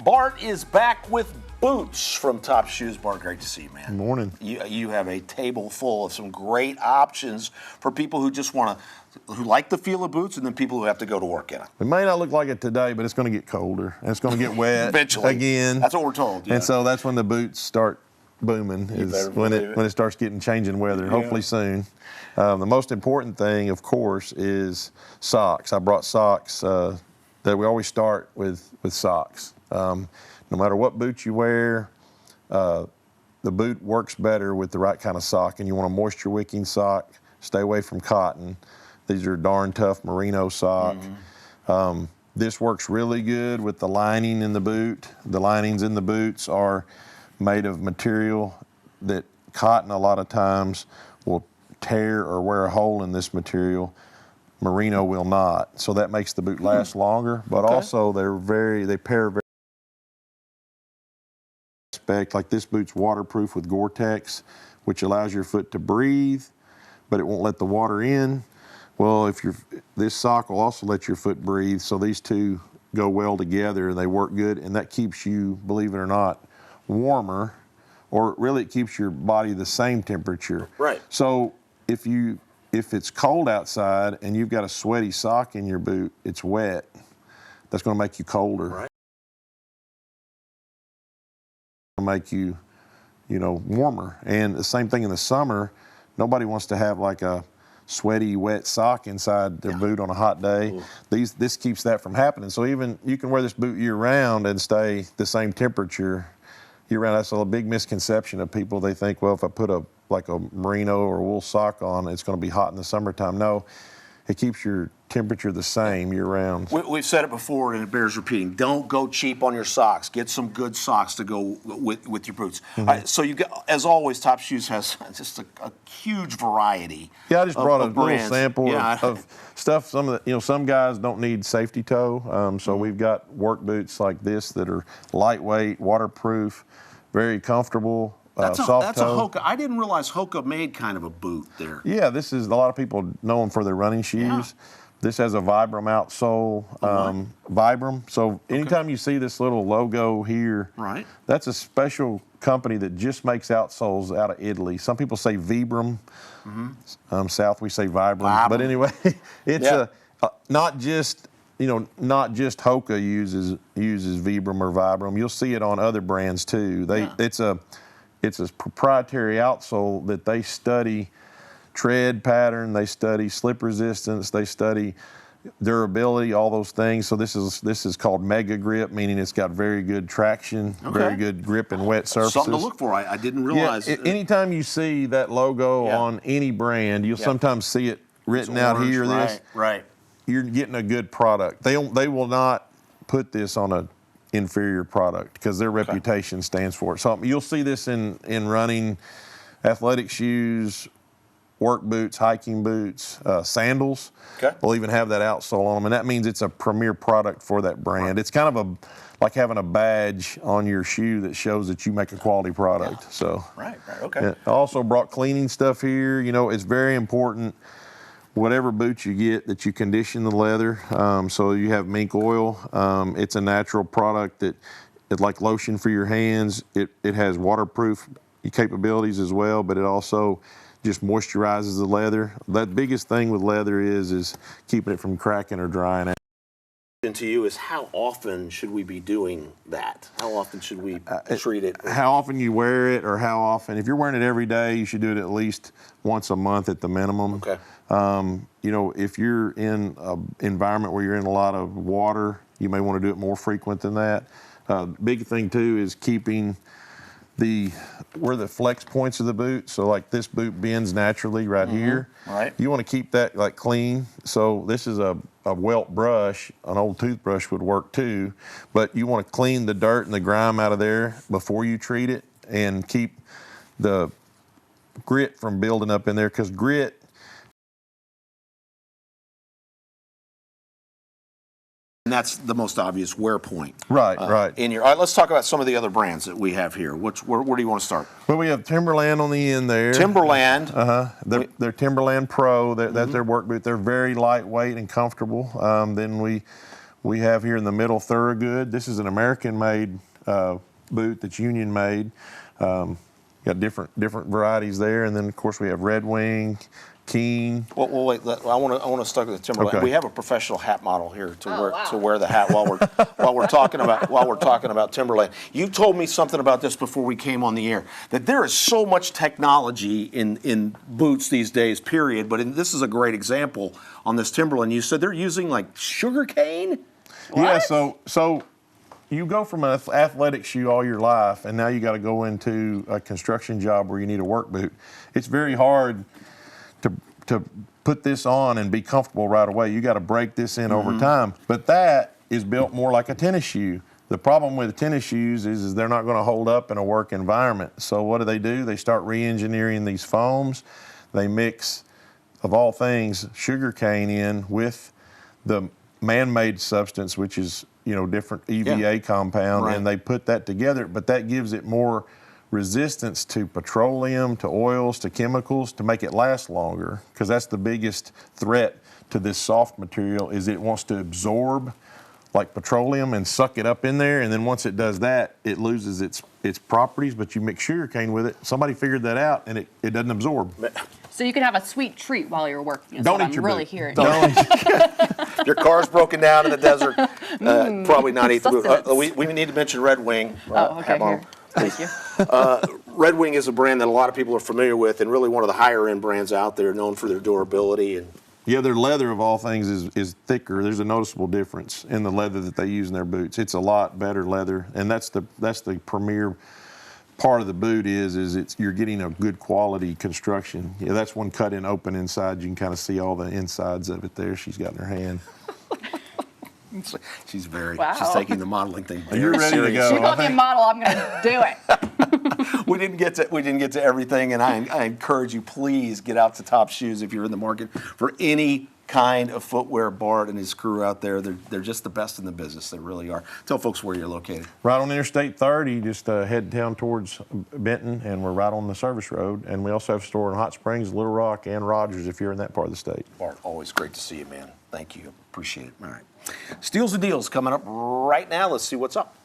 Bart is back with boots from Top Shoes. Bart, great to see you, man. Good morning. You have a table full of some great options for people who just want to, who like the feel of boots, and then people who have to go to work in them. It may not look like it today, but it's going to get colder and it's going to get wet Eventually. again. That's what we're told. Yeah. And so that's when the boots start booming, is when it starts getting changing weather. Yeah. Hopefully soon. The most important thing, of course, is socks. I brought socks that we always start with socks. No matter what boot you wear, the boot works better with the right kind of sock, and you want a moisture wicking sock. Stay away from cotton. These are darn tough merino sock. Mm-hmm. This works really good with the lining in the boot. The linings in the boots are made of material that cotton a lot of times will tear or wear a hole in this material. Merino will not. So that makes the boot last longer, but also they pair very like this boot's waterproof with Gore-Tex, which allows your foot to breathe, but it won't let the water in. Well, this sock will also let your foot breathe, so these two go well together and they work good, and that keeps you, believe it or not, warmer, or really it keeps your body the same temperature. Right. So if it's cold outside and you've got a sweaty sock in your boot, it's wet, that's going to make you colder. Right. Make you warmer. And the same thing in the summer. Nobody wants to have like a sweaty, wet sock inside their boot on a hot day. Ooh. This keeps that from happening. So even you can wear this boot year round and stay the same temperature year round. That's a big misconception of people. They think, well, if I put a merino or wool sock on, it's going to be hot in the summertime. No, it keeps your temperature the same year round. We've said it before, and it bears repeating. Don't go cheap on your socks. Get some good socks to go with your boots. Mm-hmm. So you get, as always, Top Shoes has just a huge variety. Yeah, I just brought a brands. Little sample of stuff. Some guys don't need safety toe, so we've got work boots like this that are lightweight, waterproof, very comfortable. That's a toe. Hoka. I didn't realize Hoka made kind of a boot there. Yeah, this is, a lot of people know them for their running shoes. Yeah. This has a Vibram outsole, Vibram. So anytime you see this little logo here, right, that's a special company that just makes outsoles out of Italy. Some people say Vibram. Mm-hmm. South we say Vibram. But anyway, it's not just Hoka uses Vibram or Vibram. You'll see it on other brands too. It's a proprietary outsole that they study tread pattern, they study slip resistance, they study durability, all those things. So this is called Mega Grip, meaning it's got very good traction, very good grip in wet surfaces. Something to look for. I didn't realize. Yeah, anytime you see that logo on any brand, you'll sometimes see it written out here. Right. You're getting a good product. They will not put this on a inferior product because their reputation stands for it. So you'll see this in running, athletic shoes, work boots, hiking boots, sandals. We'll even have that outsole on them, and that means it's a premier product for that brand. Right. It's kind of like having a badge on your shoe that shows that you make a quality product. Yeah. So okay. I also brought cleaning stuff here. It's very important, whatever boots you get, that you condition the leather. So you have mink oil. It's a natural product that it's like lotion for your hands. It has waterproof capabilities as well, but it also just moisturizes the leather. The biggest thing with leather is keeping it from cracking or drying out. To you is, how often should we be doing that? How often should we treat it? How often you wear it, or how often? If you're wearing it every day, you should do it at least once a month at the minimum. Okay. If you're in an environment where you're in a lot of water, you may want to do it more frequent than that. Big thing too is keeping where the flex points of the boot. So like this boot bends naturally right here. Right. You want to keep that like clean. So this is a welt brush. An old toothbrush would work too, but you want to clean the dirt and the grime out of there before you treat it and keep the grit from building up in there, because grit And that's the most obvious wear point. Right. All right, let's talk about some of the other brands that we have here. Where do you want to start? Well, we have Timberland on the end there. Timberland. They're Timberland Pro. That's their work boot. They're very lightweight and comfortable. Then we We have here in the middle Thorogood. This is an American-made boot that's union-made. Got different varieties there, and then of course we have Red Wing, Keen. Well, wait. I want to stuck with the Timberland. Okay. We have a professional hat model here to wear the hat while we're talking about Timberland. You told me something about this before we came on the air, that there is so much technology in boots these days. Period. But this is a great example on this Timberland. You said they're using like sugar cane. Yeah. So you go from an athletic shoe all your life, and now you got to go into a construction job where you need a work boot. It's very hard to put this on and be comfortable right away. You got to break this in over time. But that is built more like a tennis shoe. The problem with tennis shoes is they're not going to hold up in a work environment. So what do? They start re-engineering these foams. They mix, of all things, sugar cane in with the man-made substance, which is different EVA compound, Right. and they put that together. But that gives it more resistance to petroleum, to oils, to chemicals, to make it last longer, because that's the biggest threat to this soft material, is it wants to absorb like petroleum and suck it up in there, and then once it does that, it loses its properties. But you mix sugar cane with it. Somebody figured that out, and it doesn't absorb. So you can have a sweet treat while you're working. Is Don't what eat your I'm really boot. hearing. If your car's broken down in the desert, probably not eat the boot. sustenance. We need to mention Red Wing. Oh, okay. hat model. Here. Thank you. Red Wing is a brand that a lot of people are familiar with, and really one of the higher end brands out there, known for their durability. And Yeah, their leather of all things is thicker. There's a noticeable difference in the leather that they use in their boots. It's a lot better leather, and that's the premier part of the boot is you're getting a good quality construction. Yeah, that's one cut in open inside. You can kind of see all the insides of it there. She's got in her hand. she's Wow. taking the modeling thing very You're ready to serious. go. You call me a model, I'm going to do it. We didn't get to everything, and I encourage you, please get out to Top Shoes if you're in the market for any kind of footwear. Bart and his crew out there, they're just the best in the business. They really are. Tell folks where you're located. Right on Interstate 30, just head down towards Benton, and we're right on the service road. And we also have a store in Hot Springs, Little Rock, and Rogers if you're in that part of the state. Bart, always great to see you, man. Thank you. Appreciate it. All right. Steals and Deals coming up right now. Let's see what's up.